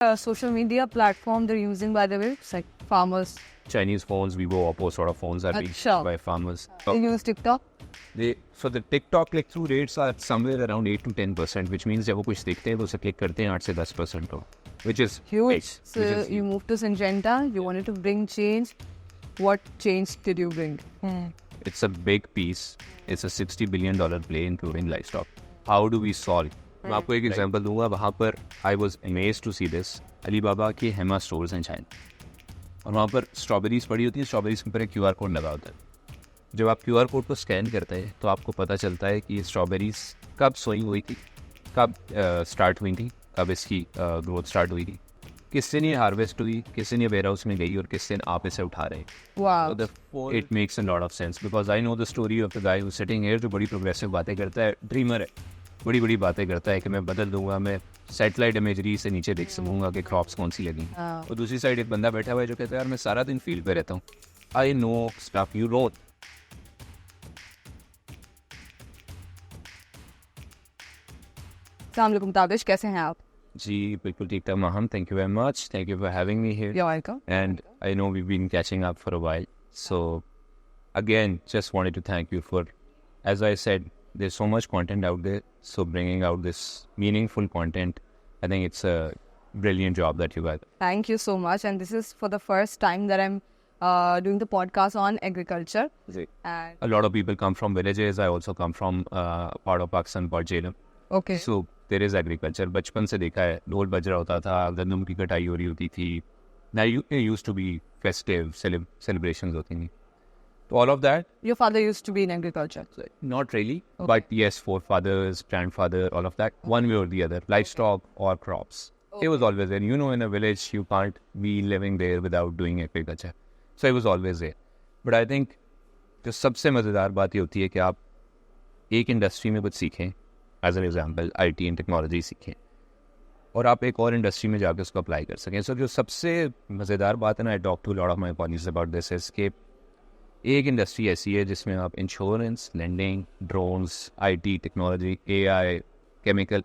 social media platform they're using, by the way? It's like farmers. Chinese phones, Vivo, Oppo sort of phones are being used by farmers. They use TikTok? So the TikTok click-through rates are somewhere around 8 to 10%, which means जब वो कुछ देखते हैं तो उसे click करते हैं 8 से 10% हो, which is huge. So you moved to Syngenta, you wanted to bring change. What change did you bring? It's a big piece. It's a $60 billion play including livestock. How do we solve? मैं आपको एक example दूंगा. वहाँ पर I was amazed to see this. Alibaba के Hema stores हैं China, और वहाँ पर स्ट्रॉबेरीज पड़ी होती हैं. स्ट्रॉबेरीज के ऊपर एक QR कोड लगा होता है. जब आप QR कोड को स्कैन करते हैं तो आपको पता चलता है कि ये स्ट्रॉबेरीज कब सोइंग हुई थी, कब स्टार्ट हुई थी, कब इसकी ग्रोथ स्टार्ट हुई थी, किस दिन ये हार्वेस्ट हुई, किस दिन ये वेयर हाउस में गई और किस दिन आप इसे उठा रहे हैं. It makes a lot of sense because I know the story of the guy who sitting here, जो बड़ी प्रोग्रेसिव बातें करता है, ड्रीमर है, बड़ी बड़ी बातें करता है कि मैं बदल दूंगा, मैं सैटेलाइट इमेजरी से नीचे देख सकूंगा कि क्रॉप्स कौन सी लगी. और दूसरी साइड एक बंदा बैठा हुआ है जो कहता है यार मैं सारा दिन फील्ड पे रहता हूँ, I know stuff you don't. अस्सलाम वालेकुम ताबिश, कैसे हैं आप? जी बिल्कुल ठीक ठाक Maham, thank you very much, thank you for having me here. You're welcome. And I know we've been catching up for a while, so again just wanted to thank you for, as I said, there's so much content out there, so bringing out this meaningful content, I think it's a brilliant job that you guys. Thank you so much, and this is for the first time that I'm doing the podcast on agriculture. And a lot of people come from villages. I also come from part of Pakistan called Jhelum. okay, So there is agriculture. बचपन से देखा है, ढोल बज रहा होता था, गंदम की कटाई हो रही होती थी. Now used to be festive celebrations होती थी. So all of that. your father used to be in agriculture. Not really, but yes, forefathers, grandfather, all of that, one way or the other, livestock or crops. It was always there. You know, in a village, you can't be living there without doing agriculture. So it was always there. But I think जो सबसे मज़ेदार बात ये होती है कि आप एक इंडस्ट्री में कुछ सीखें, as an example IT and technology सीखें, और आप एक और इंडस्ट्री में जाकर उसको अप्लाई कर सकें. सो जो सबसे मज़ेदार बात है ना, I talk to lot of my colleagues about this is कि एक इंडस्ट्री ऐसी है जिसमें आप insurance, lending, drones, IT, technology, AI, chemical,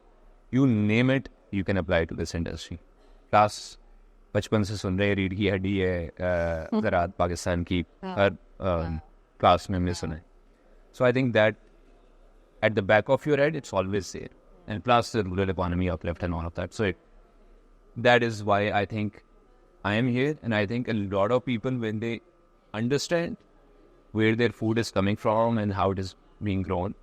you name it, you can apply to this industry. Class बचपन से सुन रहे, रीढ़ की हड्डी है ज़राअत पाकिस्तान की, हर क्लास में हमने सुना है. So I think that at the back of your head, it's always there. And plus the rural economy uplift and all of that. So that is why I think I am here. And I think a lot of people, when they understand where their food is coming from and how it is being grown,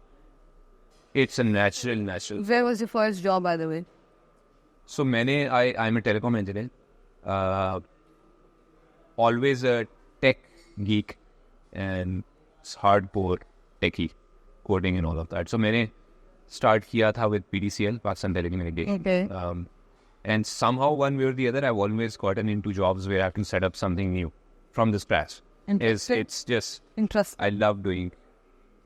it's a natural. Where was your first job, by the way? So I'm a telecom engineer. Always a tech geek and hardcore techie. Coding and all of that. So मैंने start किया था with PDCL, Pakistan Telecommunications. Okay. And somehow one way or the other, I've always gotten into jobs where I have to set up something new from the scratch. It's just interesting. I love doing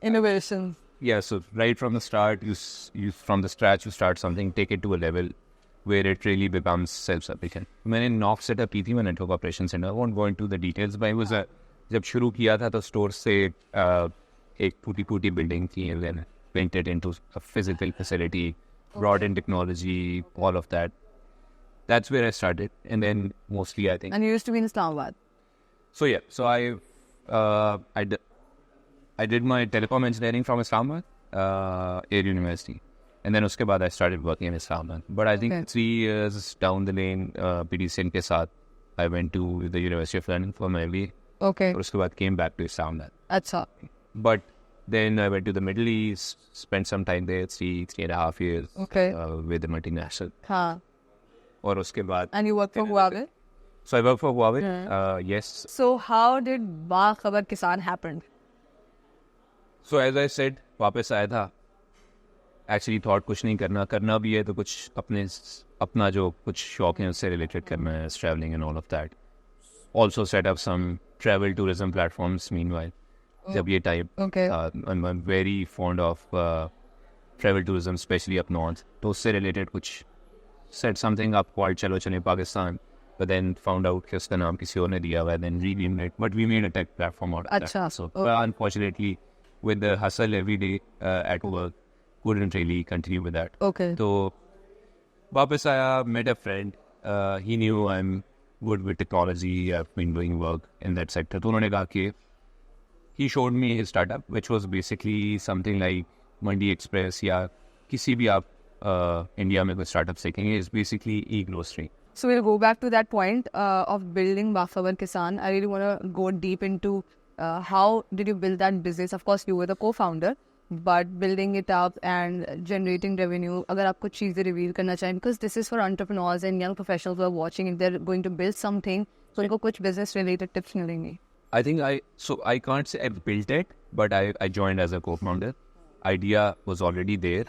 Innovations. Yeah, so right from the start, you from the scratch you start something, take it to a level where it really becomes self-sufficient. मैंने NOC setup की थी, मैं network operations center. I won't go into the details, but it was जब शुरू किया था तो store से एक टूटी बिल्डिंग थी, and then went it into a physical facility, brought in technology, all of that. That's where I started, and then mostly I think. And you used to be in Islamabad. So yeah, so I did my telecom engineering from Islamabad, Air University, and then उसके बाद I started working in Islamabad. But I think 3 years down the lane, PDCN के साथ, I went to the University of London for my MBA. Okay. और उसके बाद came back to Islamabad. अच्छा. But then I went to the Middle East, spent some time there, 3.5 years. Okay. With the multinational. हाँ. और उसके बाद. And you work for Huawei? So I work for Huawei. Yes. So how did Bakhabar Kissan happen? So as I said, वापस आया था. Actually thought कुछ नहीं करना भी है तो कुछ अपना जो कुछ शौक है उससे related करना है, traveling and all of that. Also set up some travel tourism platforms meanwhile. जब ये type. Okay. I'm very fond of travel tourism, especially up north. तो उससे related कुछ set something up called चलो Pakistan, but then found out कि उसका नाम किसी और ने दिया हुआ है, then renamed it. But we made a tech platform out of that. So unfortunately, with the hustle every day at work, couldn't really continue with that. Okay. तो वापस आया, met a friend he knew I'm good with technology. I've been doing work in that sector. तो उन्होंने कहा कि he showed me his startup, which was basically something like Mandi Express या किसी भी आप इंडिया में कोई startup सीखेंगे is basically e-grocery. So we'll go back to that point of building Bakhabar Kissan. I really want to go deep into how did you build that business? Of course, you were the co-founder, but building it up and generating revenue. अगर आप कुछ चीज़ें reveal करना चाहें, because this is for entrepreneurs and young professionals who are watching. If they're going to build something, तो उनको कुछ business related tips मिलेंगे. I think I can't say I built it, but I joined as a co-founder. Idea was already there.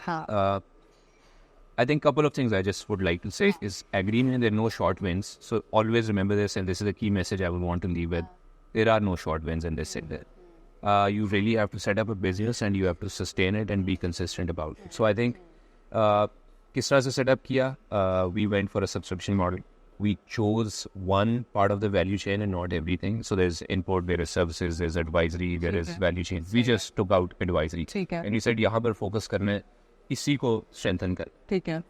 I think couple of things I just would like to say is agree में there are no short wins. So always remember this, and this is a key message I would want to leave with. There are no short wins in this sector. You really have to set up a business and you have to sustain it and be consistent about it. So I think किस तरह से set up किया? We went for a subscription model. We chose one part of the value chain and not everything. So there's import, there is services, there's advisory, there is value chain. We just took out advisory. And we said यहाँ पर focus करना है, इसी को strengthen कर. ठीक है.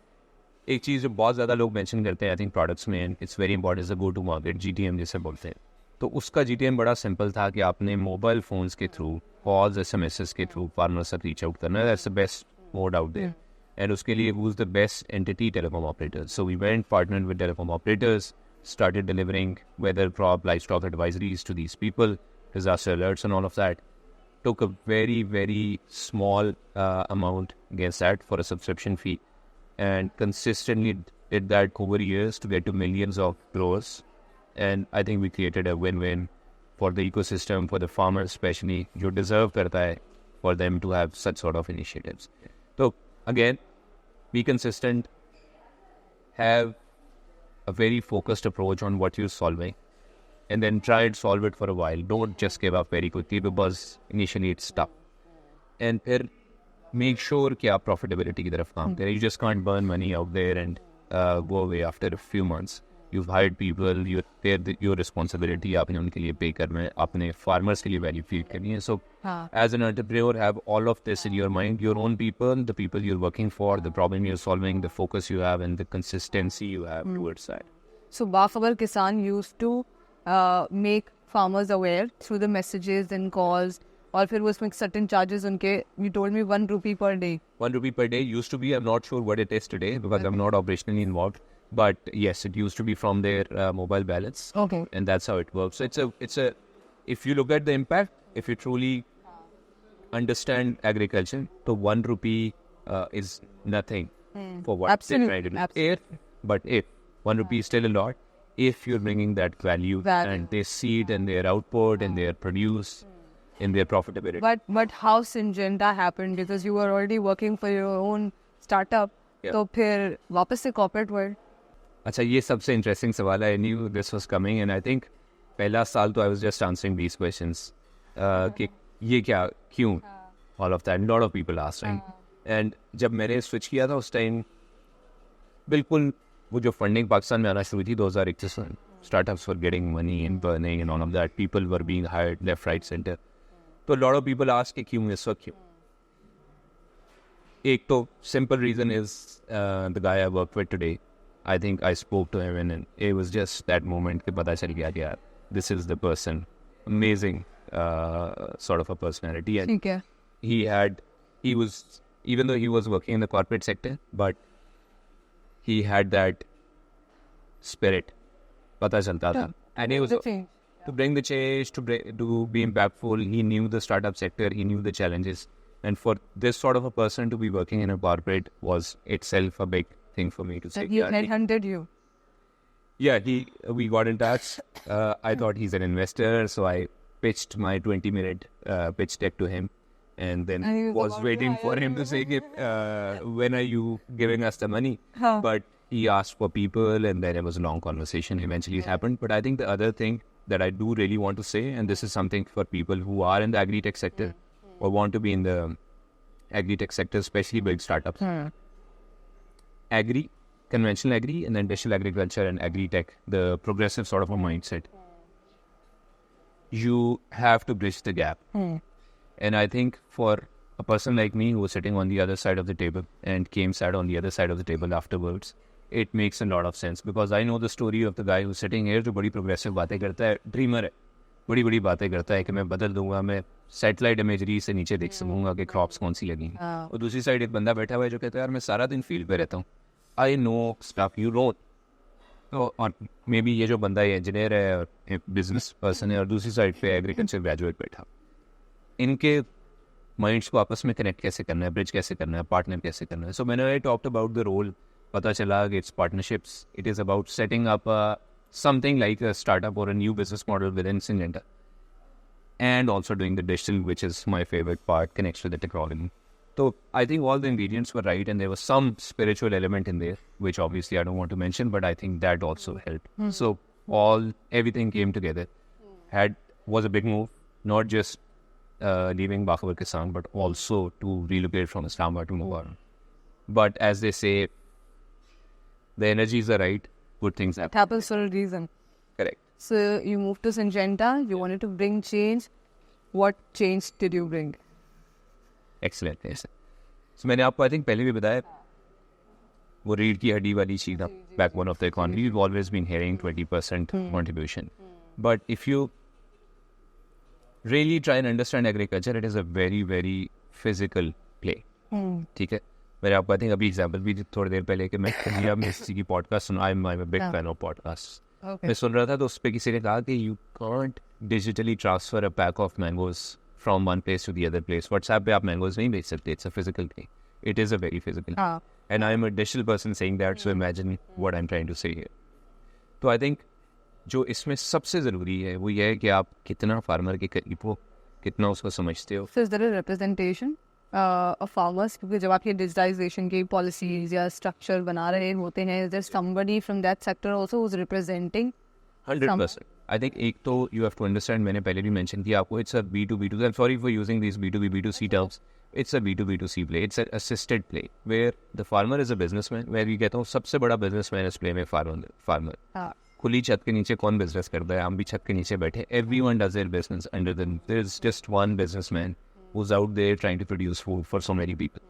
एक चीज़ जो बहुत ज़्यादा लोग mention करते हैं, I think products में, it's very important is the go to market, GTM जिसे बोलते हैं. तो उसका GTM बड़ा simple था कि आपने mobile phones के through, calls, SMSs के through, farmers तक reach out करना. That's the best mode out there. And उसके लिए who's the best entity? Telecom operators. So we went, partnered with telecom operators, started delivering weather, crop, livestock advisories to these people, disaster alerts and all of that. Took a very, very small amount against that for a subscription fee and consistently did that over years to get to millions of growers. And I think we created a win-win for the ecosystem, for the farmers especially, who deserve करता है for them to have such sort of initiatives. So again, be consistent, have a very focused approach on what you're solving, and then try and solve it for a while. Don't just give up very quickly because initially it's tough. And फिर make sure कि आप profitability की तरफ काम करें. You just can't burn money out there and go away after a few months. You've hired people, your responsibility, आपने उनके लिए pay करना है, आपने farmers के लिए value feed करनी है. So as an entrepreneur, have all of this in your mind, your own people, the people you're working for, the problem you're solving, the focus you have, and the consistency you have towards that. So Bakhabar Kissan used to make farmers aware through the messages and calls, और फिर वो उसमें certain charges उनके, you told me 1 rupee per day. 1 rupee per day used to be, I'm not sure what it is today because I'm not operationally involved. But yes, it used to be from their mobile balance. Okay. And that's how it works. So if you look at the impact, if you truly understand agriculture, so 1 rupee is nothing for what they're trying to do. But if 1 rupee is still a lot, if you're bringing that value and they see it in their output, in their produce, in their profitability. But how Syngenta happened, because you were already working for your own startup, तो फिर वापस से corporate world. अच्छा, ये सबसे interesting सवाल है. I knew this was coming and I think पहला साल तो I was just answering these questions. कि ये क्या, क्यों, all of that. A lot of people asked, right? And जब मैंने switch किया था उस time, बिल्कुल वो जो funding पाकिस्तान में आना शुरू थी 2021 में, startups were getting money and burning and all of that. People were being hired left, right, center. तो a lot of people asked कि क्यों इस वक्त क्यों? एक तो simple reason is the guy I work with today. I think I spoke to him and it was just that moment कि पता चल गया कि यार, this is the person. Amazing sort of a personality. And he was, even though he was working in the corporate sector, but he had that spirit. पता चलता था. And he was to bring the change, to be impactful. He knew the startup sector, he knew the challenges. And for this sort of a person to be working in a corporate was itself a big thing for me to say. He headhunted you. Yeah, we got in touch. I thought he's an investor, so I pitched my 20-minute pitch deck to him. And then was waiting for him to say, when are you giving us the money? But he asked for people and then it was a long conversation. Eventually it happened. But I think the other thing that I do really want to say, and this is something for people who are in the agri-tech sector or want to be in the agri-tech sector, especially big startups. Agri, conventional agri, and then digital agriculture and agri-tech, the progressive sort of a mindset. You have to bridge the gap. And I think for a person like me who was sitting on the other side of the table and sat on the other side of the table afterwards, it makes a lot of sense because I know the story of the guy who's sitting here जो बड़ी progressive बातें करता है, dreamer है, बड़ी बड़ी बातें करता है कि मैं बदल दूंगा, मैं सैटेलाइट इमेजरी से नीचे देख सकूंगा कि क्रॉप्स कौन सी लगेंगी। और दूसरी साइड एक बंदा बैठा हुआ है जो कहता है यार मैं सारा दिन फील्ड पे रहता हूँ, I know stuff you don't. तो और मे बी ये जो बंदा ये इंजीनियर है और बिजनेस पर्सन है और दूसरी साइड पे एग्रीकल्चर ग्रेजुएट बैठा, इनके माइंड्स को आपस में कनेक्ट कैसे करना है, ब्रिज कैसे करना है, पार्टनर कैसे करना है। सो मैंने I talked about the role, पता चला कि it's partnerships, it is about setting up something like a startup or a new business model within Syngenta, and also doing the digital, which is my favorite part, connects to the technology. So I think all the ingredients were right, and there was some spiritual element in there, which obviously I don't want to mention, but I think that also helped. So everything came together. Was a big move, not just leaving Bakhabar Kissan, but also to relocate from Islamabad to Mumbai. But as they say, the energies are right. Good things happen. It happens for a reason. Correct. So you moved to Syngenta. You wanted to bring change. What change did you bring? Excellent. Yes. So मैंने आपको I think पहले भी बताया, वो रीढ़ की हड्डी वाली चीज़, backbone of the economy. We've always been hearing 20% contribution. But if you really try and understand agriculture, it is a very, very physical play. ठीक है। मैंने आपको आई थिंक अभी एग्जाम्पल भी थोड़ी देर पहले कि मैं इंडिया में किसी की पॉडकास्ट सुना, आई am a big fan of podcast. मैं सुन रहा था तो उस पर किसी ने कहा कि you can't digitally transfer a pack of mangoes from one place to the other place. WhatsApp पे आप मैंगोज नहीं भेज सकते, it's a physical thing, it is a very physical, and I am a digital person saying that, so imagine what I am trying to say here. तो I think जो इसमें सबसे ज़रूरी है वो ये है कि आप कितना फार्मर के करीब हो, कितना उसको समझते हो। So is there a representation of farmers? क्योंकि जब आप ये digitization की policies या structure बना रहे होते हैं, is there somebody from that sector also who's representing? 100%. I think एक तो you have to understand, मैंने पहले भी mention किया आपको, it's a B2B2C, I'm sorry for using these B2B, B2C terms, it's a B2B2C play, it's an assisted play, where the farmer is a businessman, where you कहता हूँ सबसे बड़ा businessman इस play में farmer. खुली छत के नीचे कौन बिजनेस करता है, हम भी छत के नीचे बैठे, everyone does their business under the, there's just one businessman who's out there trying to produce food for so many people.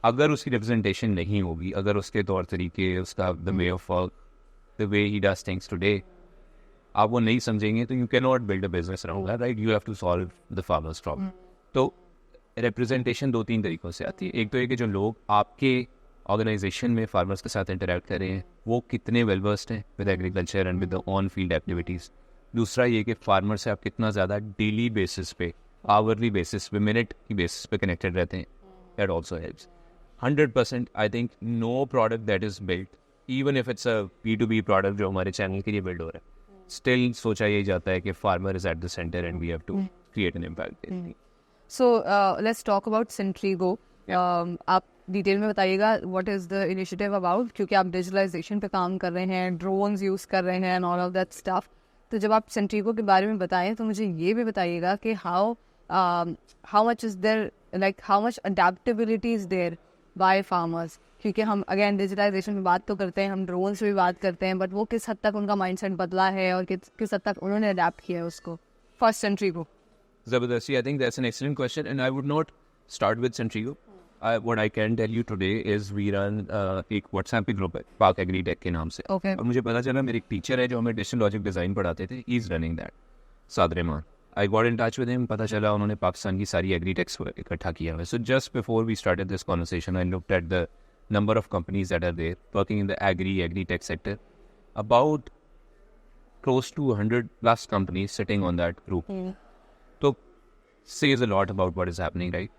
अगर उसकी रिप्रेजेंटेशन नहीं होगी, अगर उसके तौर तरीके, उसका the way of work, the way he does things today, आप वो नहीं समझेंगे तो you cannot build a business around that, right? You have to solve the farmer's problem. तो रिप्रेजेंटेशन दो तीन तरीक़ों से आती है। एक तो ये कि जो लोग आपके ऑर्गेनाइजेशन में फार्मर्स के साथ इंटरेक्ट कर रहे हैं वो कितने वेल वर्स्ड हैं with agriculture and with the on field activities. दूसरा ये कि फार्मर से आप कितना ज़्यादा डेली बेसिस पे, आवरली बेसिस पे, मिनट की बेसिस पे कनेक्टेड रहते हैं, that also helps. 100% I think no product that is built, even if it's a B2B product जो हमारे चैनल के लिए बिल्ड हो रहा है, स्टिल सोचा यही जाता है कि farmer is at the centre and we have to create an impact. So let's talk about Centrigo. आप डिटेल में बताइएगा what is the initiative about, क्योंकि आप डिजिटलाइजेशन पे काम कर रहे हैं, ड्रोन्स यूज़ कर रहे हैं and all of that stuff. तो जब आप सेंट्रीगो के बारे में बताएं तो मुझे ये भी बताइएगा कि how much is there, like how much adaptability is there by farmers, क्योंकि हम अगेन डिजिटलाइजेशन में बात तो करते हैं, हम ड्रोन्स पे भी बात करते हैं, बट वो किस हद तक उनका माइंडसेट बदला है और किस हद तक उन्होंने अडेप्ट किया है उसको first सेंट्रीगो। Zabardasti, I think that's an excellent question, and I would not start with Centrigo. What I can tell you today is we run एक WhatsApp पे ग्रुप है पाक एग्री टेक के नाम से। Okay. और मुझे पता चला मेरे एक टीचर है जो हमें डिजिटल लॉजिक डिज़ाइन पढ़ाते थे, ही इज़ रनिंग दैट, सादर Rahman. I got in touch with him, पता चला उन्होंने पाकिस्तान की सारी एग्री टेक्स इकट्ठा किया हुआ है। So just before we started this conversation I looked at the number of companies that are there working in the agri tech sector, about close to 100+ companies sitting on that group. तो says a lot about what is happening, right?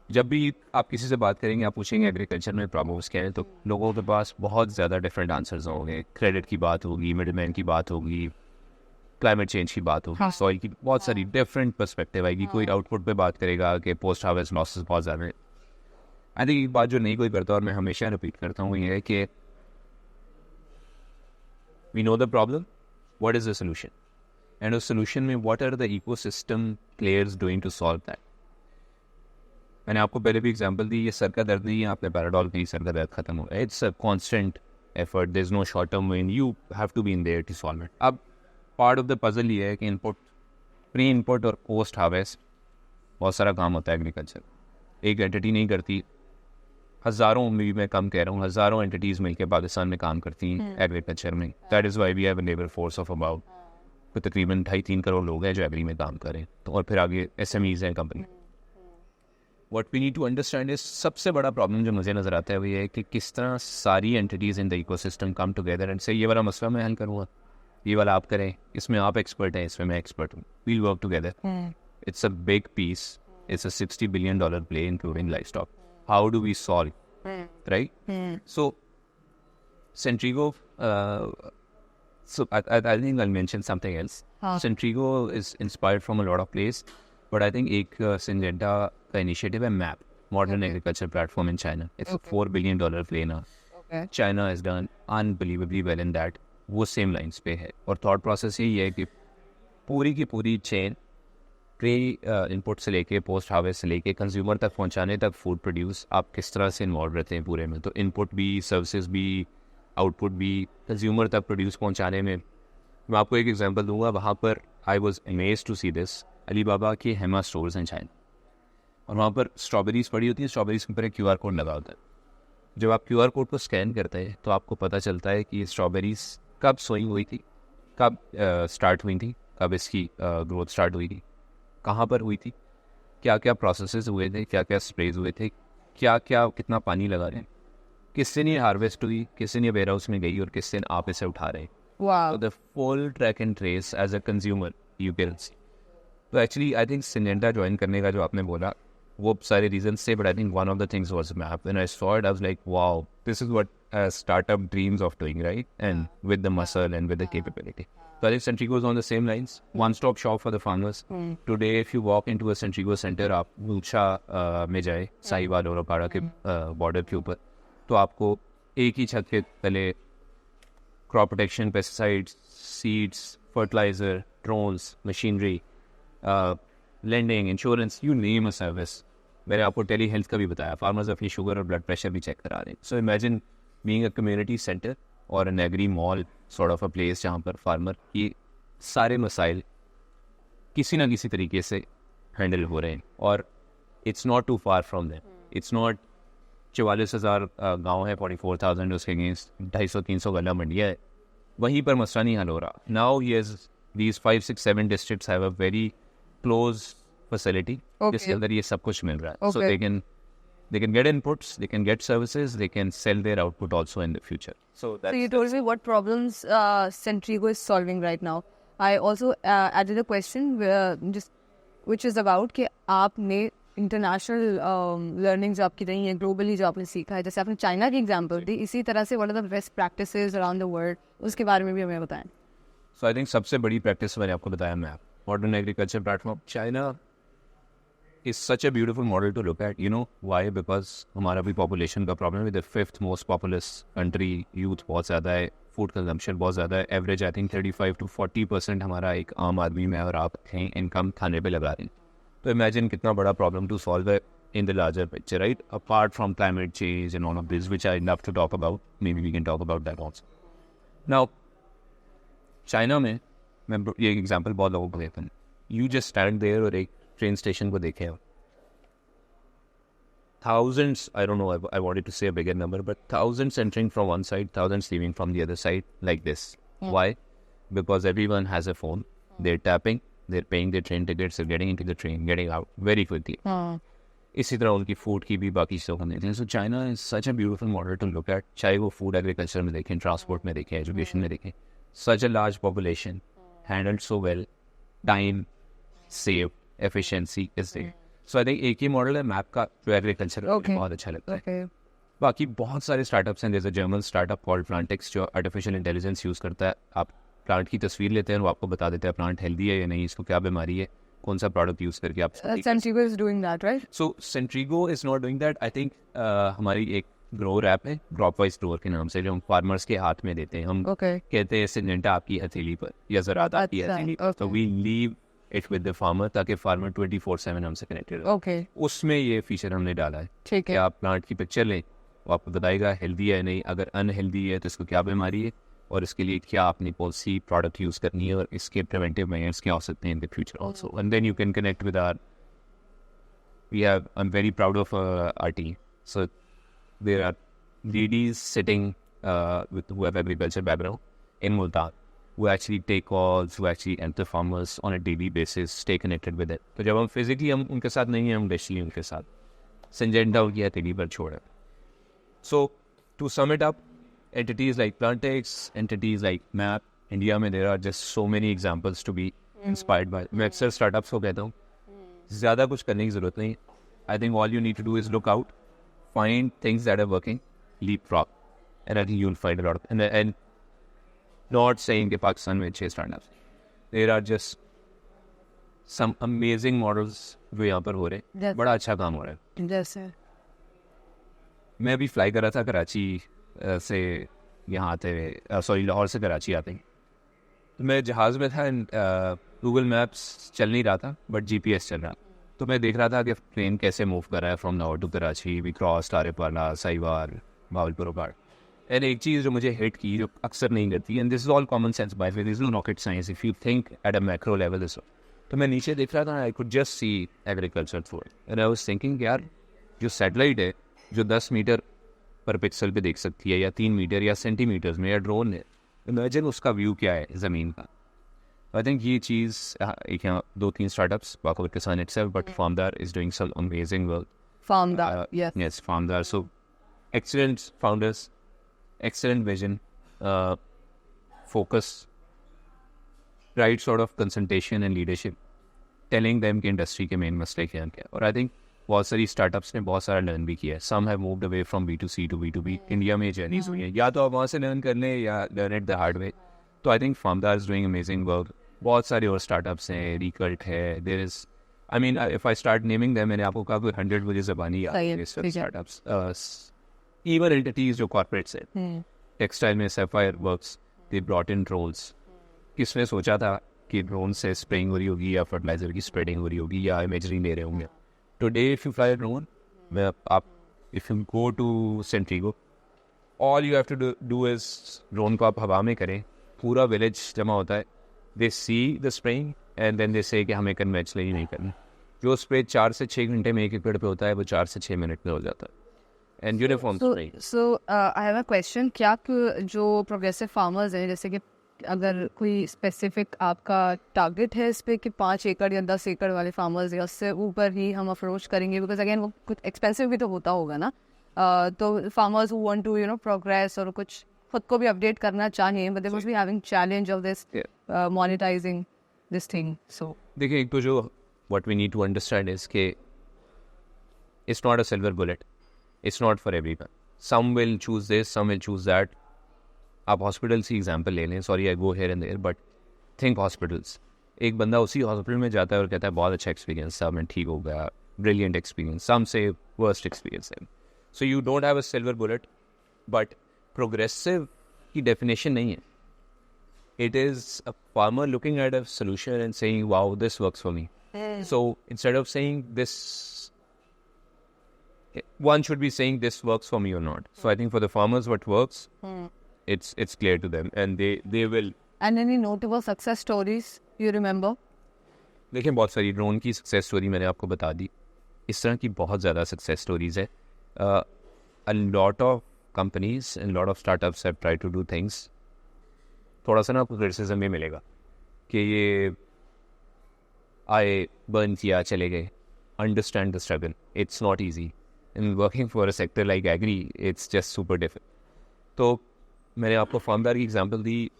जब भी आप किसी से बात करेंगे, आप पूछेंगे एग्रीकल्चर में प्रॉब्लम्स क्या है, तो लोगों के पास बहुत ज़्यादा डिफरेंट आंसर्स होंगे। क्रेडिट की बात होगी, मिडलमैन की बात होगी, क्लाइमेट चेंज की बात होगी, सॉइल की, बहुत सारी डिफरेंट पर्सपेक्टिव आएगी। कोई आउटपुट पे बात करेगा कि पोस्ट हार्वेस्ट लॉसेस बहुत ज़्यादा है। आई थिंक एक बात जो नहीं कोई करता और मैं हमेशा रिपीट करता हूँ ये है कि we know the problem, what is the solution, and उस सोल्यूशन में what are the ecosystem players doing to solve that. मैंने आपको पहले भी एग्जांपल दी, ये सर का दर्द नहीं है, आपने पैराडॉल नहीं, सर का दर्द खत्म हो गया। It's a constant effort, there is no short term win, you have to be in there to solve it. अब पार्ट ऑफ द पजल ये है कि इनपुट, प्री इनपुट और पोस्ट हार्वेस्ट बहुत सारा काम होता है एग्रीकल्चर। एक एंटिटी नहीं करती, हज़ारों, मैं कम कह रहा हूँ, हज़ारों एंटिटीज़ मिलकर पाकिस्तान में काम करती हैं एग्रीकल्चर में. That is why we have a labour force of about तकरीबन 2.5-3 करोड़ लोग हैं जो एग्री में काम करें. तो और फिर आगे SMEs हैं company. What we need to understand is, सबसे बड़ा प्रॉब्लम जो मुझे नज़र आता है वो ये है कि किस तरह सारी entities in the ecosystem come together and से ये वाला मसला मैं हल करूँगा, ये वाला आप करें, इसमें आप एक्सपर्ट हैं, इसमें मैं एक्सपर्ट हूँ, we'll work together. It's a big piece, it's a $60 billion play including life stock. How do we solve, right? So Centrigo, so I think I'll mention something else. Centrigo is inspired from a lot of places, but I think एक Syngenta का initiative है MAP, Modern Agriculture Platform in China. It's a $4 billion play now. China has done unbelievably well in that. वो same lines पे है. और thought process यही है कि पूरी की पूरी chain प्री इनपुट से लेके पोस्ट हार्वेस्ट से लेके कंज्यूमर तक पहुंचाने तक फूड प्रोड्यूस आप किस तरह से इन्वॉल्व रहते हैं पूरे में. तो इनपुट भी, सर्विसेज भी, आउटपुट भी, कंज्यूमर तक प्रोड्यूस पहुंचाने में. मैं आपको एक एग्जांपल दूंगा. वहाँ पर I was amazed to see this. Alibaba के हेमा स्टोर्स हैं चाइना, और वहाँ पर स्ट्रॉबेरीज पड़ी होती हैं. स्ट्रॉबेरीज के ऊपर एक QR कोड लगा होता है. जब आप QR कोड को स्कैन करते हैं तो आपको पता चलता है कि ये स्ट्रॉबेरीज कब सोइंग हुई थी, कब स्टार्ट हुई थी, कब इसकी ग्रोथ स्टार्ट हुई थी, कहाँ पर हुई थी, क्या क्या प्रोसेसेस हुए थे, क्या क्या स्प्रेज हुए थे, क्या क्या कितना पानी लगा रहे हैं, किस दिन ये हार्वेस्ट हुई, किस दिन ये वेयर हाउस में गई और किस दिन आप इसे उठा रहे हैं. Wow. The full track and trace as a consumer you can see. तो actually I think Syngenta join करने का जो आपने बोला वो सारे रीजंस थे, but I think one of the things was map. When I saw it I was like wow, this is what startup dreams of doing, right? And with the muscle and with the capability. So I think Centrigo is on the same lines. One-stop shop for the farmers. Today, if you walk into a Centrigo center, आप मूलशा में जाए, साहिवाल और अपाड़ा के border के ऊपर, तो आपको एक ही छत के तले crop protection, pesticides, seeds, fertiliser, drones, machinery, lending, insurance, you name a service. मैंने आपको टेली हेल्थ का भी बताया. फार्मर्स अपनी शुगर और ब्लड प्रेशर भी चेक करा रहे हैं. So imagine being a community center और an agri mall sort of a place जहाँ पर फार्मर की सारे मसाइल किसी ना किसी तरीके से हैंडल हो रहे हैं. और it's not too far from them. It's not 44,000 गाँव है, 44,000 उसके अगेंस्ट 250-300 गला मंडिया है, वहीं पर मसला नहीं हल हो रहा. Now these 5, 6, 7 districts have a very close facility जिसके अंदर ये सब कुछ मिल रहा है. So they can get inputs, they can get services, they can sell their output also in the future. So you told me what problems Centrigo is solving right now. I also added a question which is about कि आपने international learning जो आपकी रही है, globally जो आपने सीखा है, जैसे आपने चाइना की एग्जांपल दी, इसी तरह से what are the best practices around the world, उसके बारे में भी हमें बताएं. So I think सबसे बड़ी प्रैक्टिस मैंने आपको बताया map, modern agriculture platform. China is such a beautiful model to look at. You know why? Because हमारा भी population का problem है. The 5th most populous country, youth बहुत ज़्यादा है, food consumption बहुत ज़्यादा है. Average I think 35 to 40% हमारा एक आम आदमी में और आप हैं इनकम खाने पे लगा रहे हैं. तो imagine कितना बड़ा problem to solve है in the larger picture, right? Apart from climate change and all of this, which I love to talk about. Maybe we can talk about that also. Now, China में मैं ये example बहुत लोगों को देता हूँ. You just stand there और एक ट्रेन स्टेशन को देखें, thousands, I don't know, I wanted to say a bigger number, but thousands entering from one side, thousands leaving from the other side, like this. Why? Because everyone has a phone, they're tapping, they're paying their train tickets, they're getting into the train, getting out very quickly. इसी तरह उनकी food की भी बाकी चीज़ों को देते हैं. So China is such a beautiful model to look at. चाहे वो फूड एग्रीकल्चर में देखें, ट्रांसपोर्ट में देखें, एजुकेशन में देखें. Such a large population, handled so well, time save, efficiency is there. So I think एक ही मॉडल है मैप का जो एग्रीकल्चर बहुत अच्छा लगता है. बाकी बहुत सारे स्टार्टअप्स हैं. There is a German startup called Plantix जो आर्टिफिशियल इंटेलिजेंस यूज़ करता है. आप प्लांट की तस्वीर लेते हैं और वो आपको बता देते हैं प्लांट हेल्दी है या नहीं, इसको क्या बीमारी है, कौन सा प्रोडक्ट यूज़ करके आप. Centrigo is doing that, right? So Centrigo is not doing that. I think हमारी एक ग्रोअर ऐप है, क्रॉप वाइज ग्रोअर के नाम से, जो हम फार्मर्स के हाथ में देते हैं. हम कहते हैं सिंजेंटा आपकी हथेली पर या ज़रात आपकी हथेली पर. तो we leave it with the farmer ताकि फार्मर 24/7 हमसे कनेक्टेड हो. उसमें ये फीचर हमने डाला है. ठीक है, आप प्लांट की पिक्चर लें, वो आपको बताएगा हेल्दी है नहीं, अगर अनहेल्दी है तो इसको क्या बीमारी है और इसके लिए क्या आपने पॉलिसी प्रोडक्ट यूज़ करनी है और इसके प्रिवेंटिव मेजर्स क्या हो सकते हैं in the future also. And then you can connect with our, we have, I am very proud of our team. So there are ladies sitting with who have agriculture background in Multan who actually take calls, who actually enter farmers on a daily basis, stay connected with it. तो जब हम physically हम उनके साथ नहीं हैं, हम digitally उनके साथ. Syngenta उनकी हथेली पर छोड़ है. So to sum it up, entities like Plantex, entities like Map, India में there are just so many examples to be inspired by. मैं अक्सर startups को कहता हूँ, ज़्यादा कुछ करने की ज़रूरत नहीं. I think all you need to do is look out, find things that are working, leapfrog, and I think you'll find a lot of. And not saying that Pakistan में अच्छे startups, there are just some amazing models जो यहाँ पर हो रहे हैं. बड़ा अच्छा काम हो रहा है. जैसे मैं अभी फ्लाई कर रहा था कराची से यहाँ आते हुए, सॉरी लाहौर से कराची आते हैं. तो मैं जहाज़ में था एंड गूगल मैप्स चल नहीं रहा था बट जीपीएस चल रहा. तो मैं देख रहा था कि ट्रेन कैसे मूव कर रहा है from Lahore to Karachi. We cross तारेपाला, साहिवाल, भावलपुर उबाड़. एंड एक चीज़ जो मुझे हिट की, जो अक्सर नहीं करती, and this is all common sense by way, this is rocket science if you think at a macro level this. तो मैं नीचे देख रहा था, I could just see agriculture through it and I was thinking यार जो satellite है जो 10 मीटर पर पिक्सल पे देख सकती है या 3 मीटर या सेंटीमीटर्स में, या ड्रोन है, इमेजिन उसका व्यू क्या है ज़मीन का. आई थिंक ये चीज़ एक यहाँ 2-3 startups, Bakhabar Kissan itself, but Farmdar is doing some amazing work. Farmdar, yes. Yes, Farmdar. So excellent founders, excellent vision, focus, right sort of consultation and leadership, telling them कि इंडस्ट्री के मेन मसले क्या हैं. और आई थिंक बहुत सारी स्टार्टअप्स ने बहुत सारा लर्न भी किया है. Some have moved away from B2C to B2B. India में जर्नीज हुई हैं, या तो आप वहाँ से लर्न कर लें या learn it the hard way. तो I think Farmdar is doing amazing work. बहुत सारे और स्टार्टअप्स हैं, रिकल्ट है, there is, I mean if I start naming them, मैंने आपको कहा कोई 100 मुझे ज़बानी याद है स्टार्टअप्स. इवन एंटिटीज जो कॉर्पोरेट्स हैं, टेक्सटाइल में Sapphire works, they brought in drones. किसने सोचा था कि ड्रोन से स्प्रेइंग हो रही होगी या फर्टिलाइजर की स्प्रेडिंग हो रही होगी या इमेजरी ले रहे होंगे. Today, if you fly a drone, if you go to Centrigo, all you have to do is drone को आप हवा में करें, पूरा विलेज जमा होता है. They see the spraying and then they say कि हमें कन्वेंशनली नहीं करना. जो स्प्रे 4 से 6 घंटे में एक पेड़ पे होता है, वो 4 से 6 मिनट में हो जाता है. And uniform spraying. So I have a question. क्या जो प्रोग्रेसिव फार्मर्स हैं, जैसे कि अगर कोई स्पेसिफिक आपका टारगेट है इस पे कि 5 एकड़ या 10 एकड़ वाले फार्मर्स या उससे ऊपर ही हम अप्रोच करेंगे, बिकॉज अगेन वो कुछ एक्सपेंसिव भी तो होता होगा ना. तो farmers who want to progress और कुछ खुद को भी अपडेट करना चाहें, but they must be having challenge of this monetizing this thing. So देखिए, एक तो जो what we need to understand is के it's not a silver bullet, it's not for everyone. Some will choose this, some will choose that. आप hospitals की example ले लें, sorry I go here and there, but think hospitals. एक बंदा उसी hospital में जाता है और कहता है बहुत अच्छा एक्सपीरियंस था, मैं ठीक हो गया, ब्रिलियंट एक्सपीरियंस. सम से वर्स्ट एक्सपीरियंस है. So you don't have a silver bullet, but progressive की डेफिनेशन नहीं है. It is a farmer looking at a solution and saying wow this works for me. So instead of saying this, one should be saying this works for me or not. So I think for the farmers what works, it's clear to them and they will. And any notable success stories you remember? देखिए, बहुत सारी drone की success story मैंने आपको बता दी. इस तरह की बहुत ज़्यादा सक्सेस स्टोरीज है. A lot of companies and lot of startups have tried to do things. थोड़ा सा ना आपको क्रिटिसिज्म भी मिलेगा कि ये आए, बर्न किया, चले गए. Understand the struggle. It's not easy. In working for a sector like agri, it's just super difficult. तो मैंने आपको फार्मदार की एग्जांपल दी,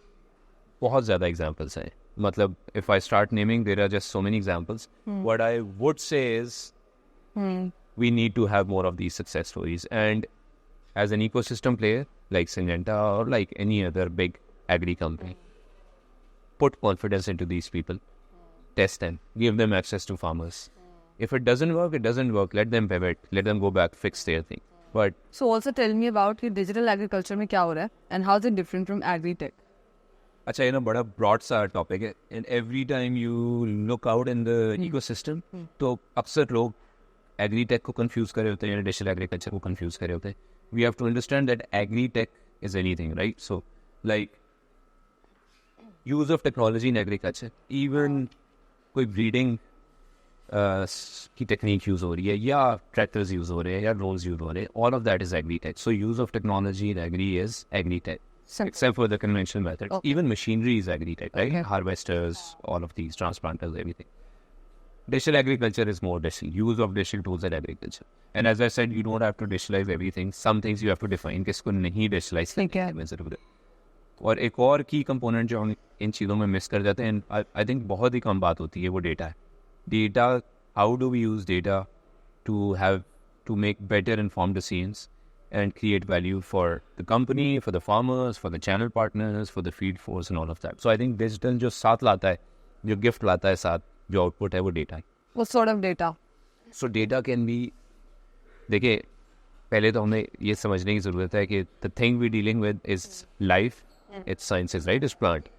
बहुत ज़्यादा एग्जांपल्स हैं. मतलब if I start naming, there are just so many examples. What I would say is we need to have more of these success stories. And as an ecosystem player like Syngenta or like any other big agri company, put confidence into these people, test them, give them access to farmers. If it doesn't work, it doesn't work. Let them pivot. Let them go back, fix their thing. But So also tell me about कि digital agriculture में क्या हो रहा है and how is it different from agri-tech? अच्छा, ये ना बड़ा broad सा topic है. And every time you look out in the ecosystem, तो अक्सर लोग agri-tech को confuse कर रहे होते हैं या digital agriculture को confuse कर रहे होते हैं. We have to understand that agri-tech is anything, right? So, like use of technology in agriculture, even कोई breeding की टेक्निक यूज़ हो रही है या ट्रैक्टर्स यूज़ हो रहे हैं या ड्रोन्स यूज़ हो रहे हैं, all of that is agri tech. So use of technology in agree is agri tech. Except for the conventional methods. Okay. Even machinery is agri-tech, right? Okay. Harvesters, all of these, transplanters, everything. Digital agriculture is more digital. Use of digital tools in agriculture. And as I said, you don't have to digitalize everything. Some things you have to define किसको नहीं digitalize करने में ज़रूरत है. और एक और की कंपोनेंट जो हम इन चीज़ों में मिस कर जाते हैं, आई थिंक बहुत ही कम बात होती है, वो डेटा है. Data, how do we use data to make better informed decisions and create value for the company, for the farmers, for the channel partners, for the feed force and all of that. So I think digital जो साथ लाता है, जो gift लाता है साथ, जो output है वो data है. What sort of data? So data can be, देखिए पहले तो हमें ये समझने की ज़रूरत है कि the thing we're dealing with is life, it's sciences, right? It's plant.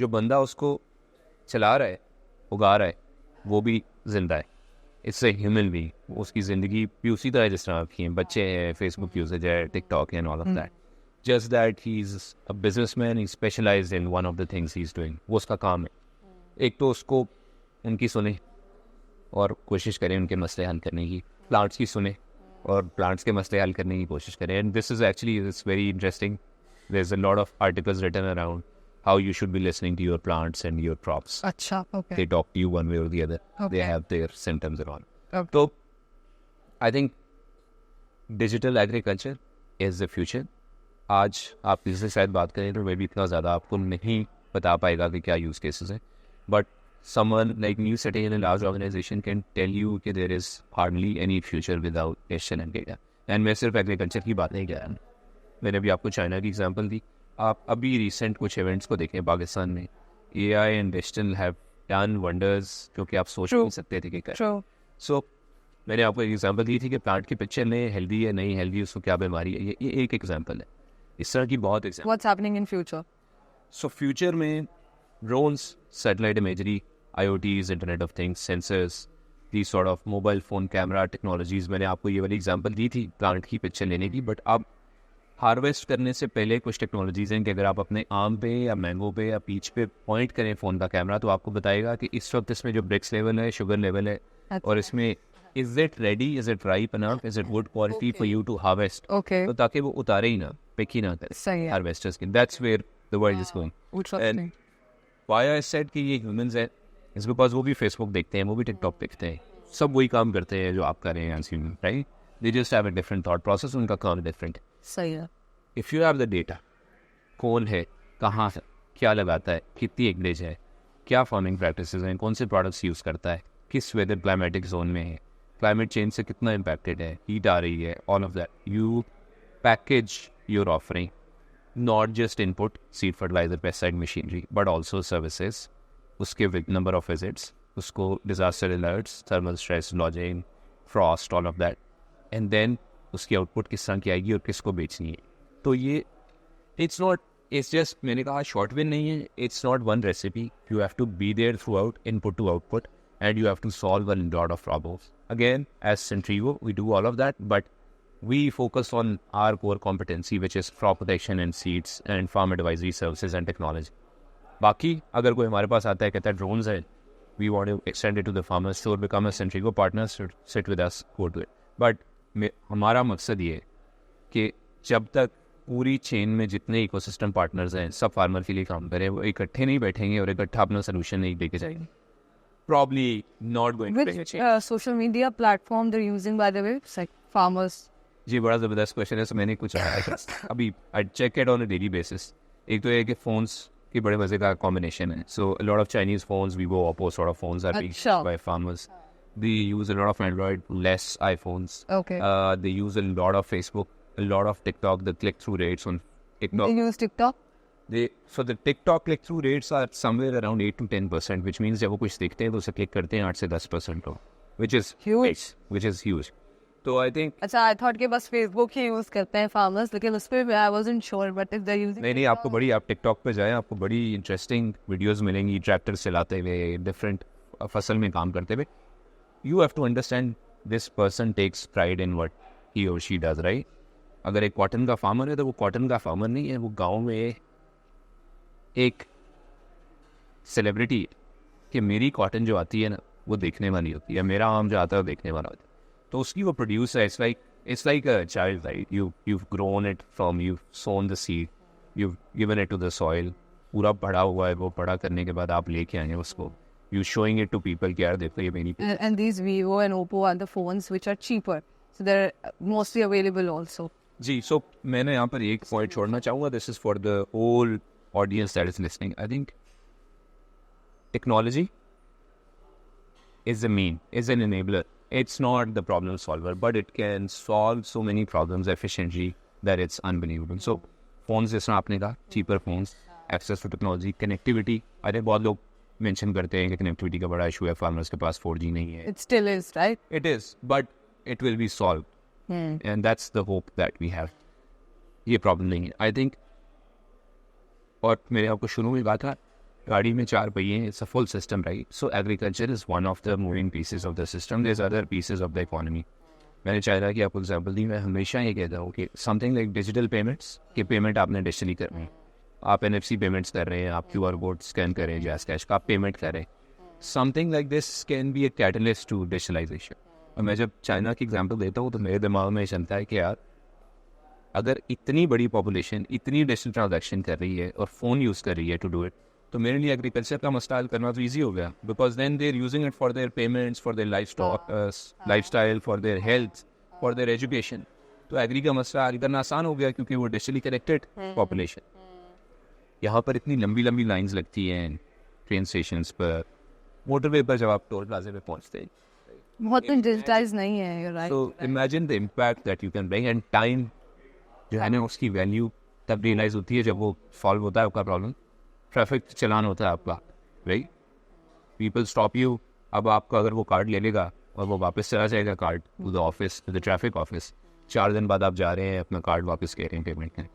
जो बंदा उसको चला रहा है, उगा रहा है, वो भी जिंदा है. It's a human being. उसकी ज़िंदगी भी उसी तरह जिस तरह आपकी है. बच्चे हैं, फेसबुक यूजेज है, TikTok and all of that. Just that he is a businessman, he specialised in one of the things he is doing. वो उसका काम है. एक तो उसको उनकी सुने और कोशिश करें उनके मसले हल करने की. प्लांट्स की सुने और प्लांट्स के मसले हल करने की कोशिश करें. And this is actually it's very interesting. There is a lot of articles written around how you should be listening to your plants and your crops. Acha, okay. They talk to you one way or the other. Okay. They have their symptoms and all. Okay. So, I think digital agriculture is the future. आज आप किसी से शायद बात करें तो मैं भी इतना ज़्यादा आपको नहीं बता पाएगा कि क्या यूज़ केसेस हैं. But someone like me sitting in a large organization can tell you कि there is hardly any future without digital and data. And मैं सिर्फ agriculture की बात नहीं कर रहा. मैंने भी आपको चाइना की एग्जांपल दी. आप अभी रिसेंट कुछ इवेंट्स को देखें पाकिस्तान में. AI and digital have done wonders जो कि आप सोच नहीं सकते थे कि करें. सो मैंने आपको एक एग्जांपल दी थी कि प्लांट के पिक्चर में हेल्दी है नहीं हेल्दी, उसको क्या बीमारी है. ये एक एग्जांपल है. इस तरह की बहुत example. What's happening in future? So future में drones, satellite imagery, IoTs, internet of things, sensors, the sort of mobile phone camera technologies. मैंने आपको ये वाली एग्जांपल दी थी प्लांट की पिक्चर लेने की. बट अब हार्वेस्ट करने से पहले कुछ टेक्नोलॉजीज़ हैं कि अगर आप अपने आम पे या मैंगो पे या पीच पे पॉइंट करें फ़ोन का कैमरा तो आपको बताएगा कि इस वक्त इसमें जो ब्रिक्स लेवल है, शुगर लेवल है, और इसमें is it ready, is it ripe enough, is it good quality for you to harvest. तो ताकि वो उतारे ही ना, पिक ही ना करें हार्वेस्टर्स की. That's where the world is going. And why I said कि ये ह्यूमंस है इज बिकॉज वो भी फेसबुक देखते हैं, वो भी टिकटॉक देखते हैं. सब वही काम करते हैं जो आप कर रहे हैं as human, right? They just have a different thought process. उनका काम डिफरेंट है. सही है. If you have the data, कौन है, कहाँ है, क्या लगाता है, कितनी एकड़ेज है, क्या फार्मिंग प्रैक्टिसेस हैं, कौन से प्रोडक्ट्स यूज़ करता है, किस वेदर क्लाइमेटिक जोन में है, क्लाइमेट चेंज से कितना इम्पैक्टेड है, हीट आ रही है, all of that. You package your offering, not just input, seed, fertiliser, pesticide, machinery, but also services. उसके नंबर ऑफ विजिट्स, उसको disaster alerts, thermal stress, lodging, frost, all of that. And then उसकी output किस तरह की आएगी और किसको बेचनी है. तो ये इट्स नॉट, इट्स जस्ट, मैंने कहा शॉर्ट विन नहीं है. It's not one recipe. You have to be there throughout, input to output, and you have to solve a lot of problems. Again as Centrigo we do all of that, but we focus on our core competency which is crop protection and seeds and farm advisory services and technology. बाकी अगर कोई हमारे पास आता है कहता है drones है, we want to extend it to the farmers, so become a Centrigo partner, sit with us, go to it. But हमारा मकसद ये है कि जब तक पूरी चेन में जितने इकोसिस्टम पार्टनर्स हैं सब फार्मर के लिए काम करें, वो इकट्ठे नहीं बैठेंगे और इकट्ठा अपना सोल्यूशन नहीं लेके जाएंगे, probably not going to bring a change. Which social media platform they're using, by the way? It's like farmers. जी बड़ा ज़बरदस्त क्वेश्चन है. सो मैंने कुछ अभी I check it on a daily basis. एक तो ये कि फ़ोन्स की बड़े मज़े का कॉम्बिनेशन है. सो a lot of Chinese phones, Vivo, Oppo sort of phones are being used by farmers. They use a lot of Android, less iPhones. Okay. They use a lot of Facebook, a lot of TikTok. The click-through rates on TikTok. They use TikTok? So the TikTok click-through rates are somewhere around 8 to 10%, which means जब वो कुछ देखते हैं तो उसे click करते हैं 8 से 10% हो, which is huge. Which is huge. तो I think अच्छा, I thought कि बस Facebook ही यूज करते हैं farmers, लेकिन उस पे I wasn't sure, but if they're using नहीं, आपको बड़ी, आप TikTok पे जाएं, आपको बड़ी इंटरेस्टिंग वीडियोस मिलेंगी ट्रैक्टर चलाते हुए, डिफरेंट फसल में काम करते हुए. You have to understand this person takes pride in what he or she does, right? अगर एक कॉटन का फार्मर है तो वो कॉटन का फार्मर नहीं है, वो गांव में एक सेलिब्रिटी कि मेरी कॉटन जो आती है ना वो देखने वाली होती है, मेरा आम जो आता है वो देखने वाला होता है. तो उसकी वो प्रोड्यूस है, it's like a child, right? You've grown it from, you've sown the seed, you've given it to the soil, पूरा पड़ा हुआ है, वो पड़ा करने के बाद आप लेके आए हैं उसको, you showing it to people कि यार देखो ये मेरी. And these Vivo and Oppo are the phones which are cheaper, so they're mostly available also. Ji, so मैंने यहाँ पर एक पॉइंट छोड़ना चाहूँगा. This is for the whole audience that is listening. I think technology is a mean, is an enabler. It's not the problem solver, but it can solve so many problems efficiently that it's unbelievable. So, phones जिस तरह आपने कहा, cheaper phones, access to technology, connectivity. I think बहुत लोग mention करते हैं कि connectivity का बड़ा issue है, farmers के पास 4G नहीं है. It still is, right? It is, but it will be solved. And that's the hope that we have. ये problem नहीं है. I think, और मेरे आपको शुरू में कहा था, गाड़ी में 4 पहिए, it's a full system, right? So agriculture is one of the moving pieces of the system. There's other pieces of the economy. मैंने चाहा कि आपको एग्जाम्पल दी. मैं हमेशा ये कहता हूँ कि समथिंग लाइक डिजिटल पेमेंट्स, कि पेमेंट आपने डिजिटली करनी है. आप NFC पेमेंट्स कर रहे हैं, आप QR कोड स्कैन कर रहे हैं, जैस कैश का आप पेमेंट कर रहे हैं. Something like this can be a catalyst to digitalisation. और मैं जब चाइना की एग्जाम्पल देता हूँ तो मेरे दिमाग में चलता है कि यार अगर इतनी बड़ी पॉपुलेशन इतनी डिजिटल ट्रांजैक्शन कर रही है और फ़ोन यूज़ कर रही है टू डू इट, तो मेरे लिए एग्रीकल्चर का मसला हल करना तो ईजी हो गया. Because then they are using it for their payments, for their lifestyle, for their health, for their education. तो एग्री का मसला हल करना आसान हो गया क्योंकि वो डिजिटली कनेक्टेड पॉपुलेशन. यहाँ पर इतनी लंबी लंबी लाइन्स लगती हैं ट्रेन स्टेशन पर, मोटरवे पर जब आप टोल प्लाजे पे पहुँचते हैं. बहुत तो डिजिटाइज नहीं है, right? So imagine the impact that you can bring, and time जो है ना उसकी वैल्यू तब रियलाइज होती है जब वो सॉल्व होता है आपका प्रॉब्लम. ट्रैफिक चलान होता है आपका, राइट? People stop you. अब आपका अगर वो कार्ड ले लेगा और वो वापस चला जाएगा card to the office, to the traffic office. 4 दिन बाद आप जा रहे हैं अपना कार्ड वापस ले रहे हैं पेमेंट में.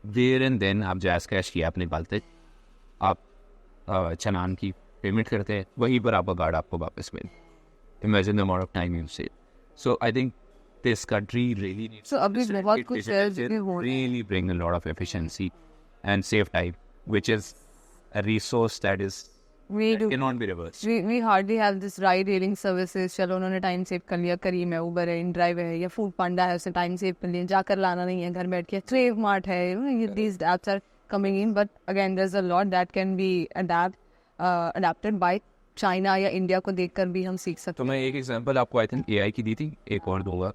देयर एंड देन आप जैस कैश की ऐप निकालते, आप चलान की पेमेंट करते हैं, वहीं पर आपका कार्ड आपको वापस मिले. Imagine the amount of time you save. So I think this country really needs So अभी बहुत कुछ है जो हो really bring a lot of efficiency and save time, which is a resource that is we do cannot be reversed. we hardly have this ride hailing services. चलो उन्होंने time save कर लिया, करीम है, उबर है, इनड्राइव है, या फूड पांडा है, उसने टाइम सेव कर लिया, जाकर लाना नहीं है, घर बैठ के. क्रेव मार्ट है, these apps are coming in, but again there's a lot that can be adapted by China या इंडिया को देखकर भी हम सीख सकते तो मैं एक एग्जांपल आपको आई थिंक AI की दी थी, एक और दूंगा.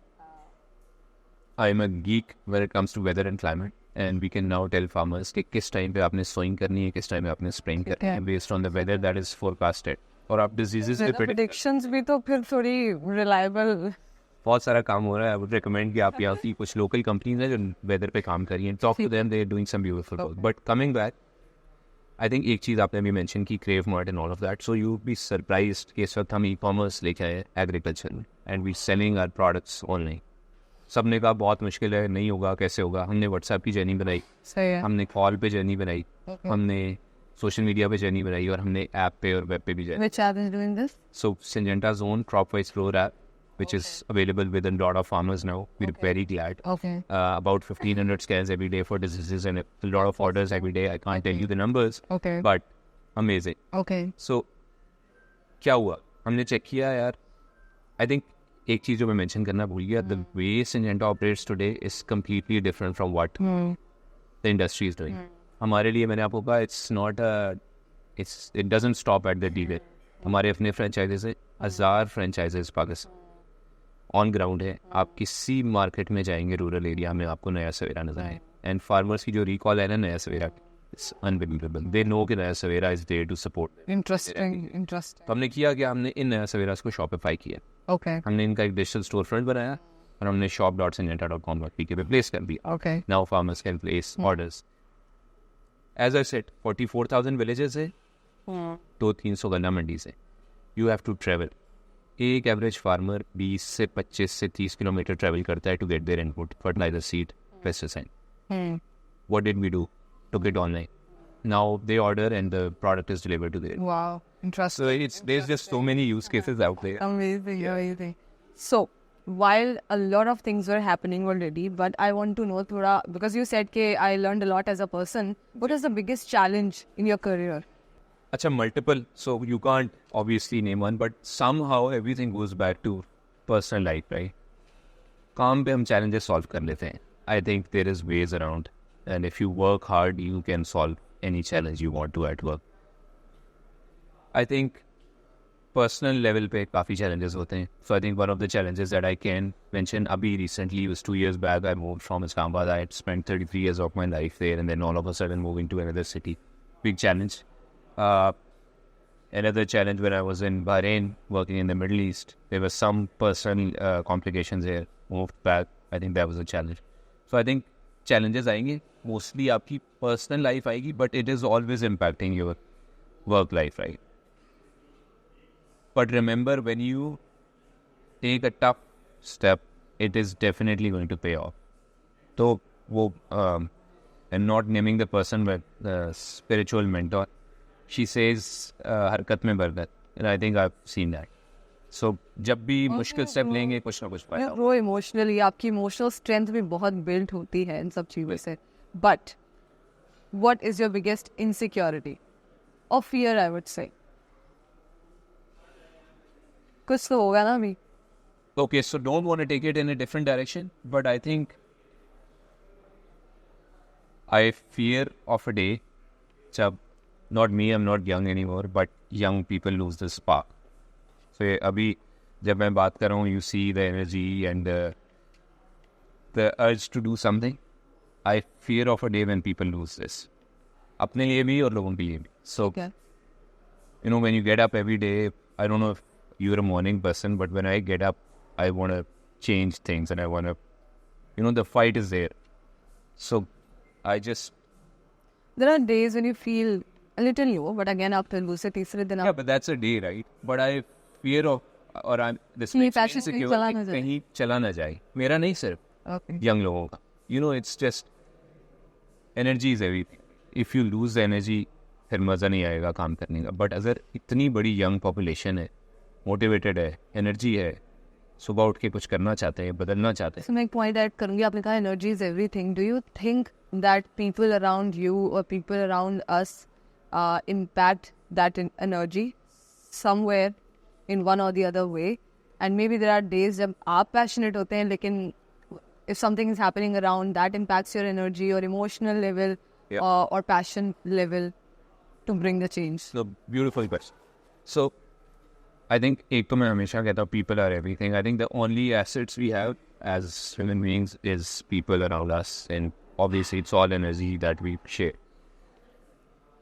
I am a geek when it comes to weather and climate, and we can now tell farmers कि किस टाइम पे आपने सोइंग करनी है, किस टाइम पे आपने स्प्रेइंग करनी है, based on the whether that is forecasted. और आप डिजीजेस पे प्रेडिक्शंस भी तो फिर थोड़ी रिलायबल. बहुत सारा काम हो रहा है. आई वुड रिकमेंड कि आप यहाँ की कुछ लोकल कंपनीज हैं जो वेदर पे काम कर रही हैं, talk to them, they are doing some beautiful work. But coming back, I think एक चीज़ आपने भी मेंशन की, Krave Mart and all of that. So you be surprised कि इस वक्त हम ई-कॉमर्स लेके आए एग्रीकल्चर में, and we selling our products online. सब ने कहा बहुत मुश्किल है, नहीं होगा, कैसे होगा. हमने व्हाट्सएप की जर्नी बनाई, सही है, हमने कॉल पे जर्नी बनाई, हमने सोशल मीडिया पे जर्नी बनाई, और हमने ऐप पे और वेब पे भी journey. which app is doing this? So Syngenta's own CropWise Floor app, which is available with a lot of farmers now. We're very glad. Okay. About 1,500 scans every day for diseases and a lot of orders every day. I can't tell you the numbers, Okay. but amazing. Okay. So क्या हुआ, हमने check किया यार. I think एक चीज़ जो मैं mention करना भूल गया, the way Syngenta operates today is completely different from what the industry is doing. हमारे लिए मैंने आपको कहा, it doesn't stop at the dealer. हमारे अपने फ्रेंचाइजेस है, 1000 फ्रेंचाइजेस पाकिस्तान ऑन ग्राउंड है. आप किसी मार्केट में जाएंगे रूरल एरिया में, आपको नया सवेरा नजर आए. एंड फार्मर्स की जो रिकॉल है ना Naya Savera, it's unbelievable. They know कि Naya Savera is there to support. Interesting. तो हमने किया कि हमने इन नया सवेरा को शॉपिफाई किया. Okay. हमने इनका एक डिजिटल स्टोर फ्रंट बनाया और हमने shop.syngenta.com.pk पे प्लेस कर दिया. Okay. Now farmers can place orders. As I said, 44,000 villages है, 200-300 गन्ना मंडी से. You have to travel. एक एवरेज फार्मर 20 से 25 से 30 किलोमीटर ट्रैवल करता है to get their input, fertiliser, seed, pesticide. What did we do? Took it online. Now they order and the product is delivered to their. Wow. Interesting. So there's just so many use cases out there. Amazing. So, while a lot of things were happening already, but I want to know, thoda, because you said that I learned a lot as a person, what is the biggest challenge in your career? अच्छा, multiple. So you can't obviously name one, but somehow everything goes back to personal life, right? काम पे हम challenges solve कर लेते हैं. I think there is ways around, and if you work hard, you can solve any challenge you want to at work. I think personal level पे काफ़ी challenges होते हैं. So I think one of the challenges that I can mention अभी recently was 2 years back. I moved from Islamabad. I had spent 33 years of my life there, and then all of a sudden moving to another city. Big challenge. Another challenge when I was in Bahrain working in the Middle East, there were some personal complications here. Moved back. I think that was a challenge. So I think challenges आएंगे. Mostly आपकी personal life आएगी, but it is always impacting your work life, right? But remember, when you take a tough step, it is definitely going to pay off. So, and not naming the person, but the spiritual mentor, she says, "हरकत में बरकत," and I think I've seen that. So, जब भी मुश्किल step लेंगे, कुछ ना कुछ फायदा. वो इमोशनली आपकी इमोशनल स्ट्रेंथ भी बहुत बिल्ड होती है इन सब चीज़ों से. But what is your biggest insecurity और फियर, आई वुड से? कुछ तो होगा ना अभी. Okay, so don't want to take it in a different direction, but I think I fear of a day, jab, not me, I'm not young anymore, but young people lose the spark. So abhi jab main baat kar raha hu, you see the energy and the urge to do something. I fear of a day when people lose this. Apne liye bhi aur logon ke liye bhi. So, you know, when you get up every day, I don't know if you're a morning person, but when I get up, I want to change things and I want to, you know, the fight is there. So, I just... There are days when you feel a little low, but again, after दूसरे तीसरे दिन Yeah, but that's a day, right? But I fear of, or I'm... This makes me insecure कि कहीं चला ना जाए. मेरा नहीं सिर्फ, young लोगों का. You know, it's just, energy is everything. If you lose the energy, फिर मज़ा नहीं आएगा काम करने का. But अगर इतनी बड़ी young population है, मोटिवेटेड है, एनर्जी है, सुबह उठ के कुछ करना चाहते हैं, बदलना चाहते हैं. So मैं एक पॉइंट ऐड करूँगी. आपने कहा energy is everything. Do you think that people around you और people around us impact that energy somewhere in one or the other way? And maybe there are days जब आप passionate होते हैं, लेकिन if something is happening around that impacts your energy or emotional level or passion level to bring the change. So beautiful question. So I think एक तो मैं हमेशा कहता हूँ people are everything. I think the only assets we have as human beings is people around us, and obviously it's all energy that we share.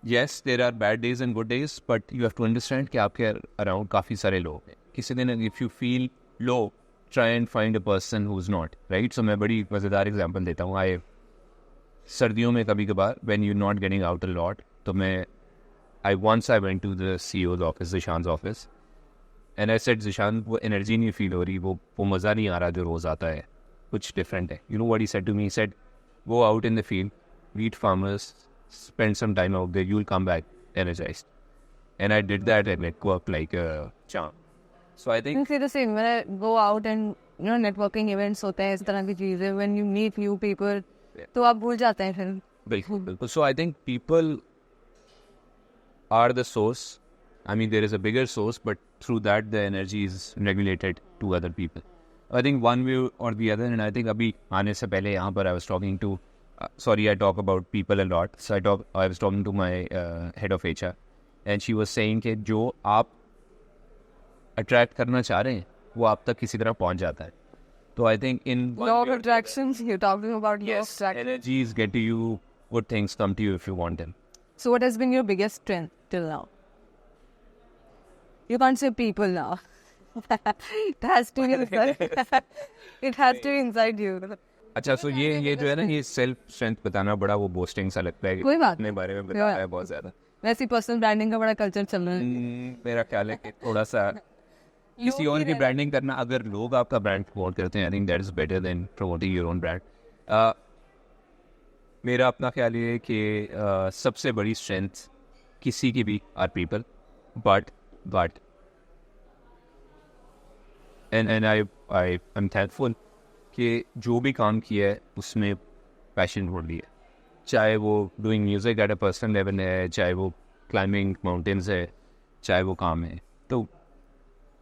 Yes, there are bad days and good days, but you have to understand कि आपके around काफ़ी सारे लोग हैं. किसी दिन if you feel low, try and find a person who's not, right? So मैं बड़ी मज़ेदार एग्जांपल देता हूँ. सर्दियों में कभी कभार when you're not getting out a lot, तो मैं once I went to the CEO's office, Zishan's office, and I said, Zishan, वो एनर्जी नहीं फील हो रही, वो मज़ा नहीं आ रहा जो रोज़ आता है, कुछ डिफरेंट है. You know what he said to me? He said, go out in the field, meet farmers, spend some time out there, you'll come back energized. And I did that and it worked like a charm. So I think... You say the same. When I go out and, you know, networking events होते हैं, इस तरह की चीज़ें, when you meet new people, तो आप भूल जाते हैं फिर. बिल्कुल. So I think people are the source. I mean, there is a bigger source, but through that, the energy is regulated to other people. I think one way or the other, and I think अभी आने से पहले यहाँ पर I was talking to, sorry, I talk about people a lot. So I was talking to my head of HR, and she was saying कि जो आप attract करना चाह रहे हैं, वो आप तक किसी तरह पहुँच जाता है. So I think in law of attraction, you're talking about law of attraction. Energies get to you, good things come to you if you want them. So what has been your biggest strength till now? You can't say people now. It has to be inside. It has to be inside you. अच्छा, so ये जो है ना, ये self strength बताना बड़ा वो boasting सा लगता है. कोई बात अपने बारे में बताया है बहुत ज्यादा. वैसी पर्सनल ब्रांडिंग का बड़ा कल्चर चल रहा है. मेरा ख्याल है कि थोड़ा सा किसी और की ब्रांडिंग करना, अगर लोग आपका ब्रांड प्रमोट करते हैं, आई think that is better than promoting your own brand. मेरा अपना ख्याल ये है कि सबसे बड़ी स्ट्रेंथ किसी की भी are people, but and I am thankful कि जो भी काम किया है उसमें पैशन ढूंढ लिया. चाहे वो doing music at a personal level है, चाहे वो क्लाइंबिंग माउंटेन्स है, चाहे वो काम है. तो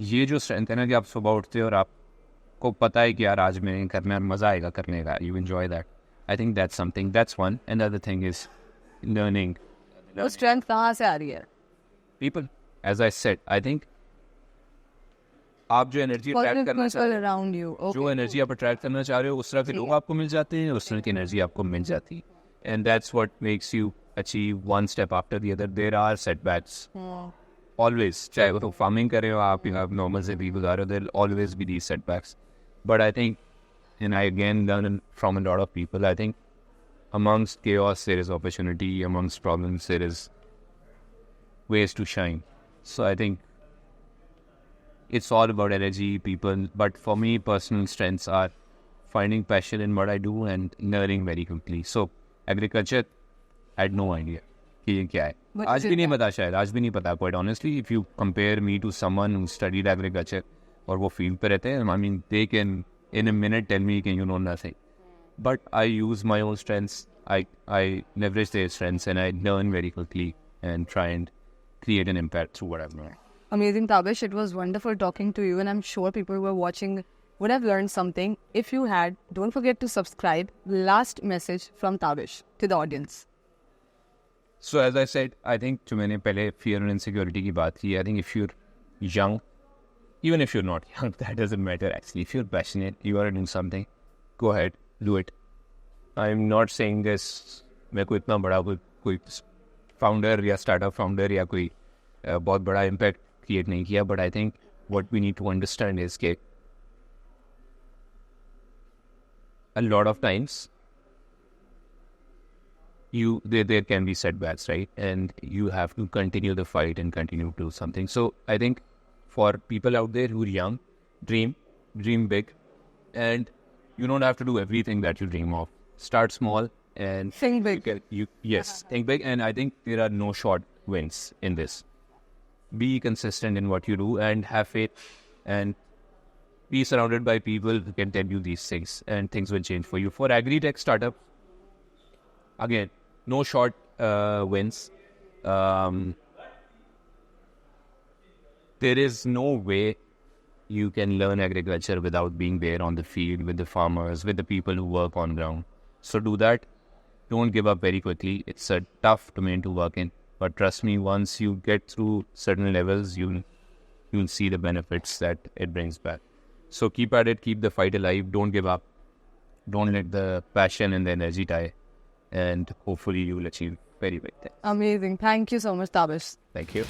ये जो स्ट्रेंथ है ना कि आप सुबह उठते हो और आपको पता है कि यार आज मैं करना है, मज़ा आएगा करने का, you enjoy that. I think that's something, that's one. And the other thing is learning. वो स्ट्रेंथ कहाँ से आ रही है? People, as I said, I think आप जो एनर्जी अट्रैक्ट करना चाह रहे हो, around you. जो एनर्जी आप अट्रैक्ट करना चाह रहे हो, उस तरह के लोग आपको मिल जाते हैं, उस तरह की एनर्जी आपको मिल जाती है. And that's what makes you achieve one step after the other. There are setbacks always, चाहे वो फार्मिंग कर रहे हो आप या नॉर्मल से भी गुजार रहे हो, there will always be these setbacks. But I think, and I again learn from a lot of people, I think amongst chaos there is opportunity, amongst problems there is ways to shine. So I think it's all about energy, people. But for me, personal strengths are finding passion in what I do and learning very quickly. So agriculture, I had no idea कि ये क्या है. आज भी नहीं पता, शायद आज भी नहीं पता, quite honestly. If you compare me to someone who studied agriculture और वो field पे रहते हैं, I mean they can in a minute tell me कि you know nothing. But I use my own strengths. I leverage their strengths and I learn very quickly and try and create an impact through what I've learned. Amazing, Tabbish. It was wonderful talking to you, and I'm sure people who are watching would have learned something. If you had, don't forget to subscribe. Last message from Tabbish to the audience. So as I said, I think जो मैंने पहले fear and insecurity की बात की, I think if you're young, even if you're not young, that doesn't matter actually. If you're passionate, you want to do something, go ahead, do it. I'm not saying this, मैं कोई इतना बड़ा कोई founder या startup founder या कोई बहुत बड़ा इम्पैक्ट क्रिएट नहीं किया. But I think what we need to understand is के a lot of times there can be setbacks, right? And you have to continue the fight and continue to do something. So I think for people out there who are young, dream big, and you don't have to do everything that you dream of. Start small and Think big. Think big. And I think there are no short wins in this. Be consistent in what you do and have faith, and be surrounded by people who can tell you these things, and things will change for you. For agri-tech startup, again, no short wins. There is no way you can learn agriculture without being there on the field with the farmers, with the people who work on ground. So do that. Don't give up very quickly. It's a tough domain to work in. But trust me, once you get through certain levels, you'll see the benefits that it brings back. So keep at it, keep the fight alive, don't give up. Don't let the passion and the energy die. And hopefully you will achieve very big things. Amazing. Thank you so much, Tabbish. Thank you.